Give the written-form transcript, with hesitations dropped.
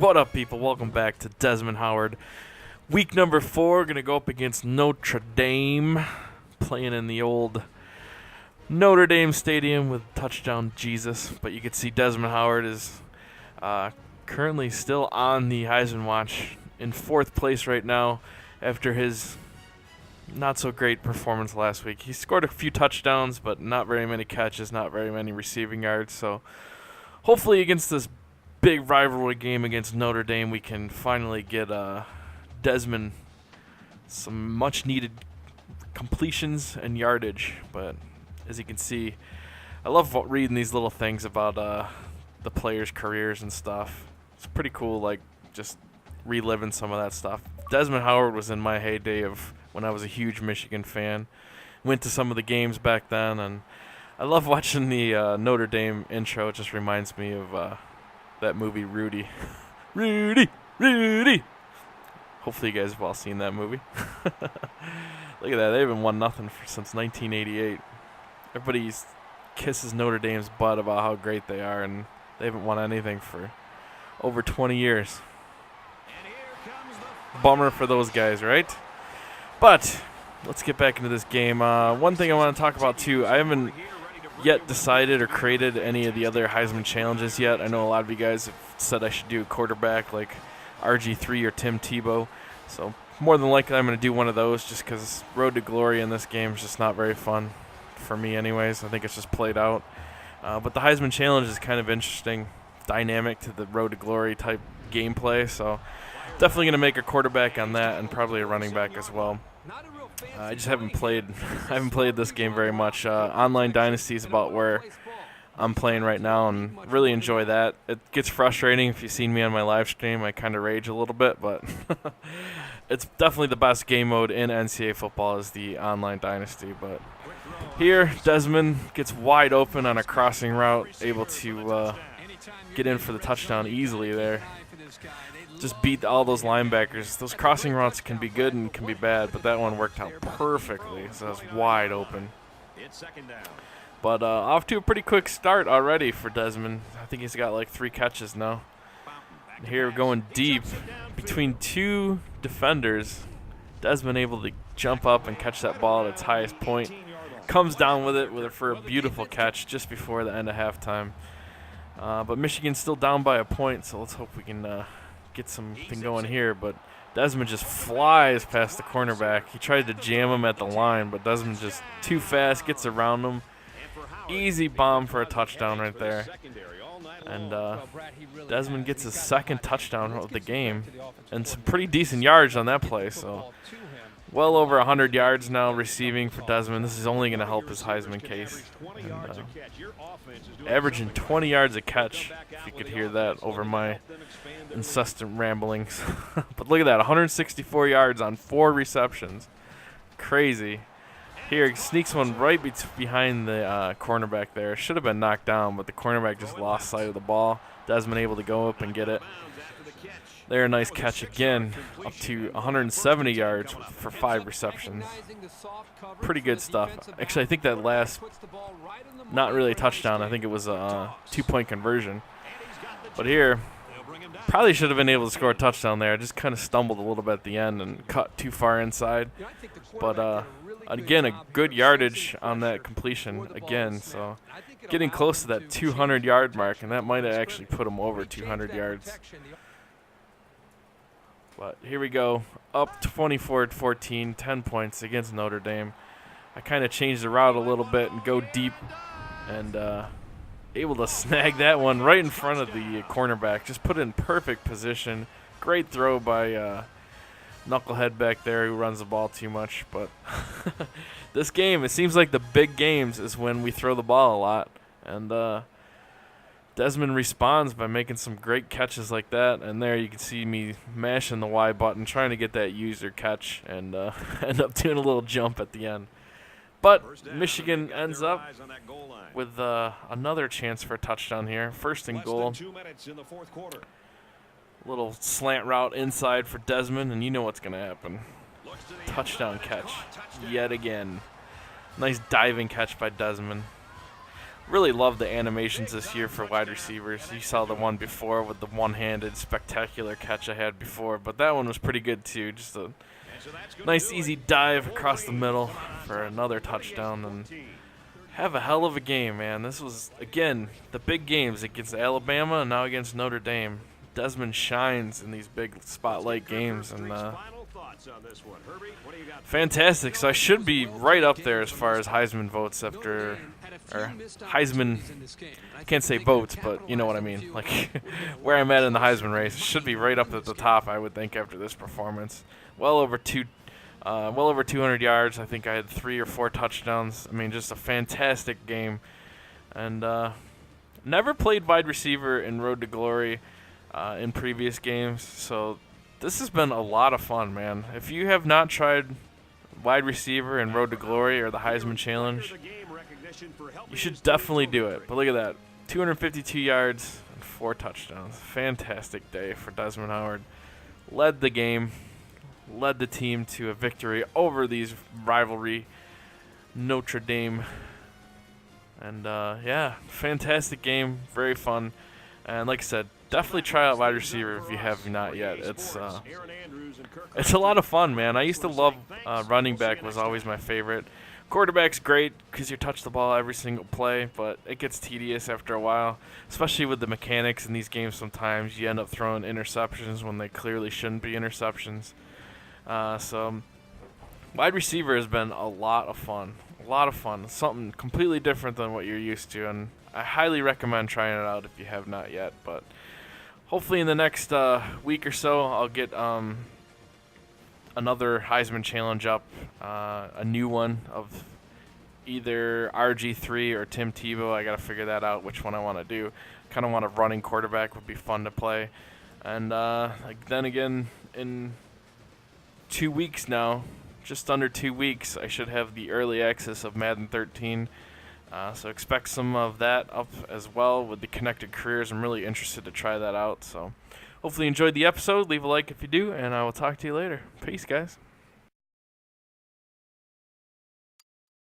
What up, people? Welcome back to Desmond Howard. Week number 4, going to go up against Notre Dame, playing in the old Notre Dame Stadium with touchdown Jesus. But you can see Desmond Howard is currently still on the Heisman watch, in 4th place right now after his not-so-great performance last week. He scored a few touchdowns, but not very many catches, not very many receiving yards. So hopefully against this big rivalry game against Notre Dame, we can finally get Desmond some much-needed completions and yardage. But as you can see, I love reading these little things about the players' careers and stuff. It's pretty cool, like just reliving some of that stuff. Desmond Howard was in my heyday of when I was a huge Michigan fan. Went to some of the games back then, and I love watching the Notre Dame intro. It just reminds me of that movie Rudy. Rudy! Hopefully you guys have all seen that movie. Look at that. They haven't won nothing since 1988. Everybody kisses Notre Dame's butt about how great they are, and they haven't won anything for over 20 years. Bummer for those guys, right? But let's get back into this game. One thing I want to talk about, too, I haven't yet decided or created any of the other Heisman challenges yet. I know a lot of you guys have said I should do a quarterback like RG3 or Tim Tebow. So more than likely I'm going to do one of those, just because Road to Glory in this game is just not very fun for me anyways. I think it's just played out. But the Heisman challenge is kind of interesting, dynamic to the Road to Glory type gameplay. So definitely going to make a quarterback on that, and probably a running back as well. I just haven't played this game very much. Online Dynasty is about where I'm playing right now, and really enjoy that. It gets frustrating if you've seen me on my live stream. I kind of rage a little bit, but it's definitely the best game mode in NCAA football is the Online Dynasty. But here, Desmond gets wide open on a crossing route, able to get in for the touchdown easily there. Just beat all those linebackers. Those crossing routes can be good and can be bad, but that one worked out perfectly. So it was wide open. But off to a pretty quick start already for Desmond. I think he's got like 3 catches now. Here going deep between 2 defenders. Desmond able to jump up and catch that ball at its highest point. Comes down with it for a beautiful catch just before the end of halftime. But Michigan's still down by a point, so let's hope we can get something going here. But Desmond just flies past the cornerback. He tried to jam him at the line, but Desmond just too fast, gets around him. Easy bomb for a touchdown right there. And Desmond gets his 2nd touchdown of the game, and some pretty decent yards on that play. So well over 100 yards now receiving for Desmond. This is only going to help his Heisman case. And, averaging 20 yards a catch, if you could hear that over my incessant ramblings. But look at that, 164 yards on 4 receptions. Crazy. Here, he sneaks one right behind the cornerback there. Should have been knocked down, but the cornerback just lost sight of the ball. Desmond able to go up and get it. There, a nice catch again, up to 170 yards for 5 receptions. Pretty good stuff. Actually, I think that last, not really a touchdown, I think it was a 2-point conversion. But here, probably should have been able to score a touchdown there. Just kind of stumbled a little bit at the end and cut too far inside. But again, a good yardage on that completion again. So getting close to that 200-yard mark, and that might have actually put him over 200 yards. But here we go, up 24-14, 10 points against Notre Dame. I kind of changed the route a little bit and go deep, and able to snag that one right in front of the cornerback. Just put it in perfect position. Great throw by Knucklehead back there who runs the ball too much. But this game, it seems like the big games is when we throw the ball a lot. And Desmond responds by making some great catches like that. And there you can see me mashing the Y button, trying to get that user catch, and end up doing a little jump at the end. But Michigan ends up with another chance for a touchdown here. 1st and goal. Little slant route inside for Desmond, and you know what's going to happen. Touchdown catch yet again. Nice diving catch by Desmond. really love the animations this year for wide receivers. You saw the one before with the one-handed spectacular catch I had before, but that one was pretty good too. Just a nice easy dive across the middle for another touchdown, and have a hell of a game, man. This was, again, the big games against Alabama and now against Notre Dame. Desmond shines in these big spotlight games, and fantastic. So I should be right up there as far as Heisman votes or Heisman, I can't say votes, but you know what I mean. Like where I'm at in the Heisman race, should be right up at the top, I would think, after this performance. Well over 200 yards. I think I had 3 or 4 touchdowns. I mean, just a fantastic game. And never played wide receiver in Road to Glory in previous games, so this has been a lot of fun, man. If you have not tried wide receiver in Road to Glory or the Heisman Challenge, you should definitely do it. But look at that, 252 yards and 4 touchdowns. Fantastic day for Desmond Howard. Led the game, led the team to a victory over these rivalry Notre Dame. And yeah, fantastic game, very fun. And like I said, definitely try out wide receiver if you have not yet. It's a lot of fun, man. I used to love running back, was always my favorite. Quarterback's great because you touch the ball every single play, but it gets tedious after a while, especially with the mechanics in these games. Sometimes you end up throwing interceptions when they clearly shouldn't be interceptions. So wide receiver has been a lot of fun. Something completely different than what you're used to, and I highly recommend trying it out if you have not yet. But hopefully in the next week or so, I'll get another Heisman Challenge up, a new one of either RG3 or Tim Tebow. I got to figure that out, which one I want to do. Kind of want a running quarterback, would be fun to play. And then again, in 2 weeks now, just under 2 weeks, I should have the early access of Madden 13. So expect some of that up as well with the connected careers. I'm really interested to try that out. So hopefully you enjoyed the episode. Leave a like if you do, and I will talk to you later. Peace, guys.